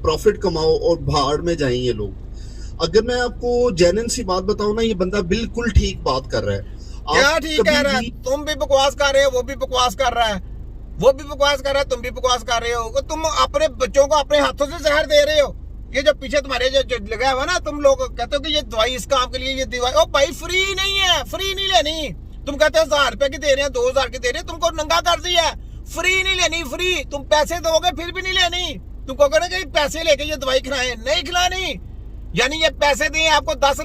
Profit कमाओ और भाड़ में जाएं ये लोग। अगर मैं आपको जेन्युइन सी बात बताऊं ना, ये बंदा बिल्कुल ठीक बात कर रहा है। क्या ठीक कह रहा है? तुम भी बकवास कर रहे हो, वो भी बकवास कर रहा है, वो भी बकवास कर रहा है, तुम भी बकवास कर रहे हो। तुम अपने बच्चों को अपने हाथों से जहर दे रहे हो। ये जो पीछे तुम्हारे जो लगा हुआ ना, तुम लोग कहते हो कि ये दवाई इस काम के लिए, ये दवाई ओ भाई फ्री नहीं है, फ्री नहीं लेनी। तुम कहते हो 1000 रुपए की दे रहे हैं, 2000 की दे रहे हैं, तुमको नंगा कर दिया। फ्री नहीं लेनी, फ्री तुम पैसे दोगे फिर भी नहीं लेनी। तुम कहोगे ना कि पैसे लेके ये दवाई खिलाएं, नहीं खिलानी। यानी ये पैसे दें आपको 10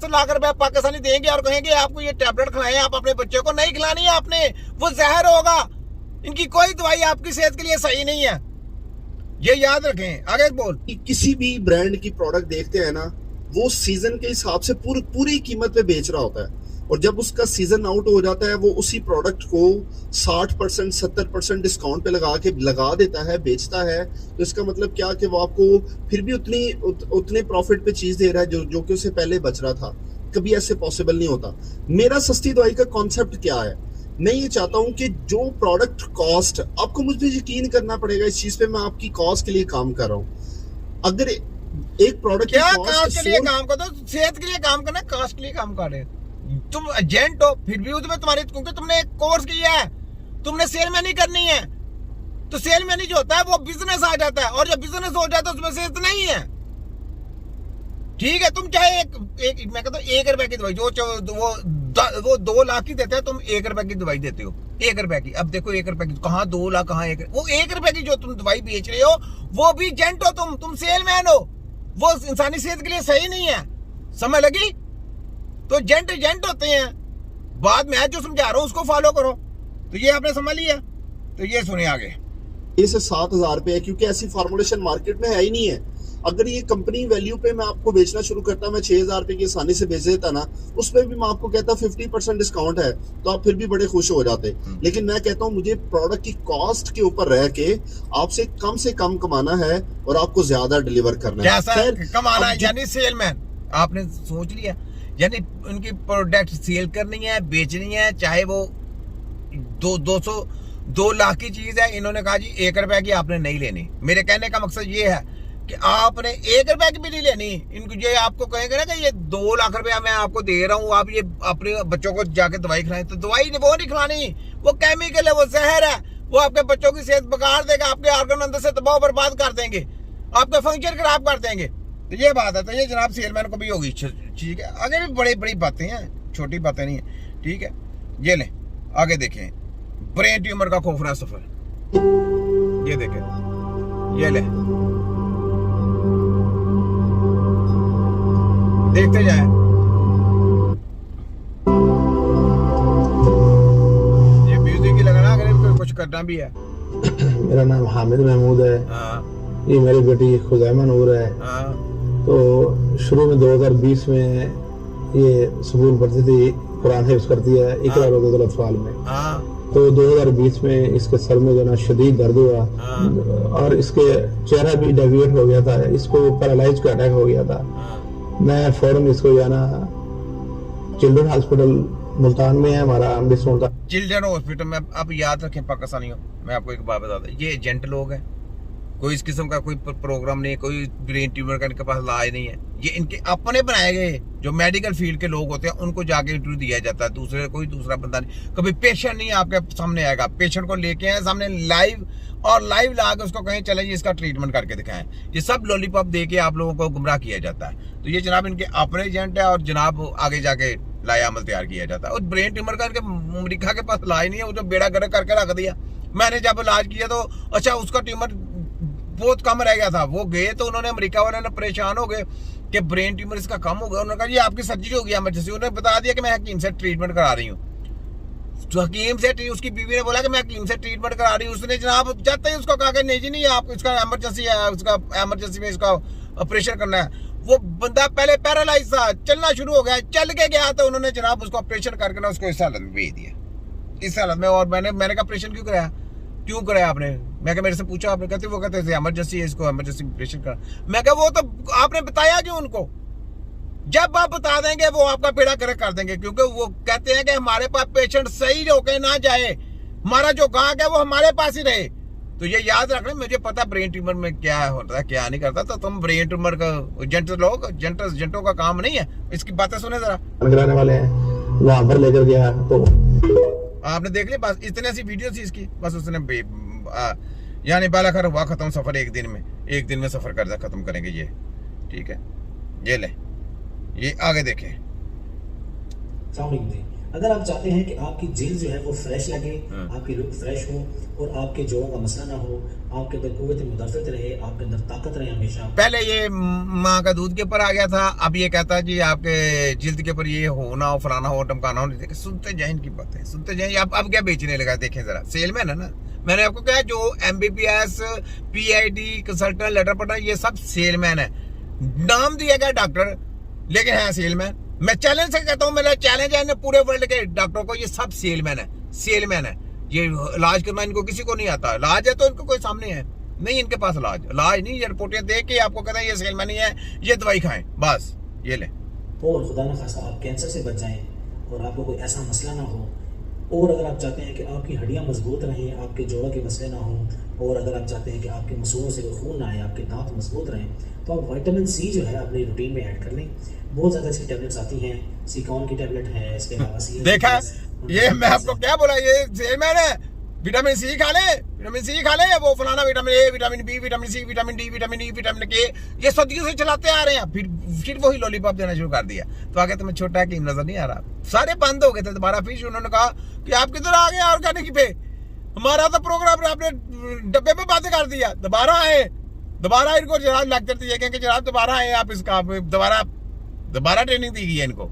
लाख रुपए पाकिस्तानी देंगे और कहेंगे आपको ये टैबलेट खिलाएं आप अपने बच्चे को, नहीं खिलानी है आपने, वो जहर होगा। इनकी कोई दवाई आपकी सेहत के लिए सही नहीं है, ये याद रखें। आगे बोल। किसी भी ब्रांड की प्रोडक्ट देखते हैं ना, वो सीजन के हिसाब से पूरी कीमत पे बेच रहा होता है, और जब उसका सीजन आउट हो जाता है वो उसी प्रोडक्ट को 60% 70% डिस्काउंट पे लगा देता है, बेचता है। तो इसका मतलब क्या कि वो आपको फिर भी उतने प्रॉफिट पे चीज दे रहा है जो कि उसे पहले बच रहा था। कभी ऐसे पॉसिबल नहीं होता। मेरा सस्ती दवाई का कॉन्सेप्ट क्या है, मैं ये चाहता हूं कि जो प्रोडक्ट कॉस्ट, आपको मुझ पे यकीन करना पड़ेगा इस चीज पे, मैं आपकी कॉस्ट के लिए काम कर रहा हूं। अगर एक प्रोडक्ट क्या कॉस्ट के लिए काम करते हो? सेहत के लिए काम करना, कॉस्ट के लिए काम कर रहे हो। तुम एजेंट हो फिर भी उसमें तुम्हारे, क्योंकि तुमने एक कोर्स किया है, तुमने सेलमैनी करनी है, तो सेलमैनी जो होता है वो बिजनेस आ जाता है, और जब बिजनेस हो जाता है उसमें सेहत नहीं है। ठीक है, तुम चाहे एक मैं कहता हूँ 1 रुपए की दवाई वो 2 लाख की देते हैं, तुम 1 रुपए की दवाई देते हो, 1 रुपए की। अब देखो 1 रुपए की कहाँ 2 लाख, कहाँ 1, वो 1 रुपए की जो तुम दवाई बेच रहे हो वो भी एजेंट हो, तुम सेलमैन हो, वो इंसानी सेहत के लिए सही नहीं है। समझ लगी? तो एजेंट होते हैं। बाद में जो समझा रहा हूं उसको फॉलो करो। तो ये आपने समझ लिया, तो ये सुने आगे। इसे 7000 रुपए है, क्योंकि ऐसी फॉर्मुलेशन मार्केट में है ही नहीं है। अगर ये कंपनी वैल्यू पे मैं आपको बेचना शुरू करता, मैं 6000 रुपए की आसानी से बेच देता ना, उस पर भी मैं आपको कहता 50% डिस्काउंट है, तो आप फिर भी बड़े खुश हो जाते। लेकिन मैं कहता हूँ मुझे प्रोडक्ट की कॉस्ट के ऊपर रह के आपसे कम कमाना है और आपको ज्यादा डिलीवर करना है। कैसा कमाना है? यानी सेलमैन आपने सोच लिया, यानी उनकी प्रोडक्ट सेल करनी है, बेचनी है, चाहे वो 2 लाख की चीज है। इन्होंने कहा जी 1 रुपए की आपने नहीं लेनी। मेरे कहने का मकसद ये है कि आपने 1 रुपए की भी नहीं लेनी। इनको ये आपको कहेंगे ना कि ये 2 लाख रुपया मैं आपको दे रहा हूँ, आप ये अपने बच्चों को जाके दवाई खिलाएं, तो दवाई वो नहीं खिलानी, वो केमिकल है, वो जहर है, वो आपके बच्चों की सेहत बिगाड़ देगा, आपके ऑर्गन अंदर से तबाह बर्बाद कर देंगे, आपका फंक्शन खराब कर देंगे। तो ये बात है। तो ये जनाब सेलमैन को भी होगी, ठीक है। आगे भी बड़ी बातें हैं, छोटी बातें नहीं है, ठीक है। ये ले आगे देखें, ब्रेन ट्यूमर का खौफनाक सफर, ये देखें, ये ले देखते जाए। ये म्यूजिक ही लगाना, अगर कुछ करना भी है। मेरा नाम हामिद महमूद है। ये मेरी बेटी खुजैमा नूर है। तो शुरू में 2020 में ये स्कूल पढ़ती थी, कुरान हिफ्ज करती है, इकरा रोज़ अतफाल में। तो 2020 में इसके सर में जो ना शदीद दर्द हुआ, और इसके चेहरा भी डेविएट हो गया था, इसको पैरालाइज का अटैक हो गया था। मैं फौरन इसको जाना चिल्ड्रन हॉस्पिटल मुल्तान में है हमारा अमृतसर चिल्ड्रन हॉस्पिटल में। आप याद रखें पाकिस्तानियों, मैं आपको एक बात बता दूं, ये एजेंट लोग हैं, कोई इस किस्म का कोई प्रोग्राम नहीं है, कोई ब्रेन ट्यूमर का इनके पास इलाज नहीं है। ये इनके अपने बनाए गए जो मेडिकल फील्ड के लोग होते हैं, उनको जाके इंटरव्यू दिया जाता है। कोई दूसरा बंदा नहीं, कभी पेशेंट नहीं आपके सामने आएगा, पेशेंट को लेके आए सामने लाइव ला के उसको कहें चले जी इसका ट्रीटमेंट करके दिखाएं। ये सब लॉलीपॉप दे के आप लोगों को गुमराह किया जाता है। तो ये जनाब इनके अपने एजेंट है, और जनाब आगे जाके लाया अमल तैयार किया जाता है। और ब्रेन ट्यूमर का इनके अमेरिका के पास इलाज नहीं है, वो जो बेड़ा गर्क करके रख दिया। मैंने जब इलाज किया तो अच्छा उसका ट्यूमर बहुत कम रह गया था, वो गए तो उन्होंने अमेरिका वाले ने परेशान हो गए कि ब्रेन ट्यूमर इसका कम हो गया। उन्होंने कहा ये आपकी सर्जरी हो गई इमरजेंसी। उन्होंने बता दिया कि मैं हकीम से ट्रीटमेंट करा रही हूँ। तो हकीम से, उसकी बीवी ने बोला कि मैं हकीम से ट्रीटमेंट करा रही हूँ। उसने जनाब जाते ही उसको कहा कि नहीं जी नहीं, आप इसका इमरजेंसी है, उसका इमरजेंसी में इसका ऑपरेशन करना है। वो बंदा पहले पैरालाइज था, चलना शुरू हो गया, चल के गया, तो उन्होंने जनाब उसको ऑपरेशन करके ना उसको इस हालत में भेज दिया, इस हालत में। और मैंने कहा ऑपरेशन क्यों कराया आपने? मैं मेरे से पूछा, आपने कहते वो कहते इमरजेंसी है, इसको इमरजेंसी ऑपरेशन करा। मैं कहा वो तो आपने बताया क्यों उनको? जब आप बता देंगे वो आपका बेड़ा गर्क कर देंगे, क्योंकि वो कहते हैं कि हमारे पास पेशेंट सही होके ना जाए, हमारा जो गाहक है वो हमारे पास ही रहे। तो ये याद रखना, मुझे पता ब्रेन ट्यूमर में क्या होता है क्या नहीं करता। तो तुम ब्रेन ट्यूमर का जेंटों का काम नहीं है। इसकी बातें सुने जरा। कराने वाले हैं, वहां पर लेकर गया तो आपने देख लिया, बस इतने ऐसी वीडियो थी इसकी, बस उसने यानी बालाखर हुआ खत्म सफर। एक दिन में सफर कर खत्म करेंगे ये, ठीक है। ये ले, ये आगे देखें। अगर आप चाहते हैं कि आपकी जेल जो है वो फ्रेश लगे, आपकी लुक फ्रेश हो और आपके जोड़ों का मसला ना हो, आपके अंदर कुव्वत मुदाफ़त रहे, आपके अंदर ताकत रहे हमेशा। पहले ये माँ का दूध के ऊपर आ गया था, अब ये कहता है जी आपके जिल्द के ऊपर ये होना हो, फलाना हो, टमकाना हो। देखिए, सुनते जाए इनकी बातें, सुनते जाए। अब क्या बेचने लगा, देखें जरा। सेलमैन है ना। मैंने आपको कहा जो MBBS, PID, कंसल्टेंट, लेटर पढ़ा, ये सब सेलमैन है। नाम दिया गया डॉक्टर, लेकिन है सेलमैन। मैं चैलेंज से कहता हूँ, मेरा चैलेंज है पूरे वर्ल्ड के डॉक्टरों को, ये सब सेलमैन है। ये इलाज करना इनको किसी को नहीं आता। इलाज है तो इनको कोई सामने है नहीं, इनके पास इलाज नहीं। ये रिपोर्टें देख के आपको कहते हैं ये सेलमैन ही है, ये दवाई खाएं, बस ये ले। और खुदा न खासा आप कैंसर से बच जाएं और आपको कोई ऐसा मसला ना हो। और अगर आप चाहते हैं कि आपकी हड्डियां मजबूत रहें, आपके जोड़ों के मसले ना हों, और अगर आप चाहते हैं कि आपके मसूड़ों से खून ना आए, आपके दांत मजबूत रहें, तो आप विटामिन C जो है अपनी रूटीन में ऐड कर लें। बहुत ज़्यादा इसकी टैबलेट्स आती हैं, सिकॉन की टैबलेट है, इसके अलावा देखा, ये मैं आपको क्या बोला, ये सेलमैन है। विटामिन C खा ले, वो फलाना vitamin A, vitamin B, vitamin C, vitamin D, vitamin E, vitamin K, ये सदियों से चलाते आ रहे हैं। फिर वही लॉलीपॉप देना शुरू कर दिया। तो आगे तुम्हें छोटा की नजर नहीं आ रहा, सारे बंद हो गए थे। दोबारा फिर उन्होंने कहा कि आप किधर आ गए ऑर्गेनिक पे, हमारा तो प्रोग्राम आपने डब्बे पे बातें कर दिया। दोबारा इनको जनाब लेक्चर दिए कि जनाब दोबारा आए आप, इसका दोबारा ट्रेनिंग दी गई है इनको।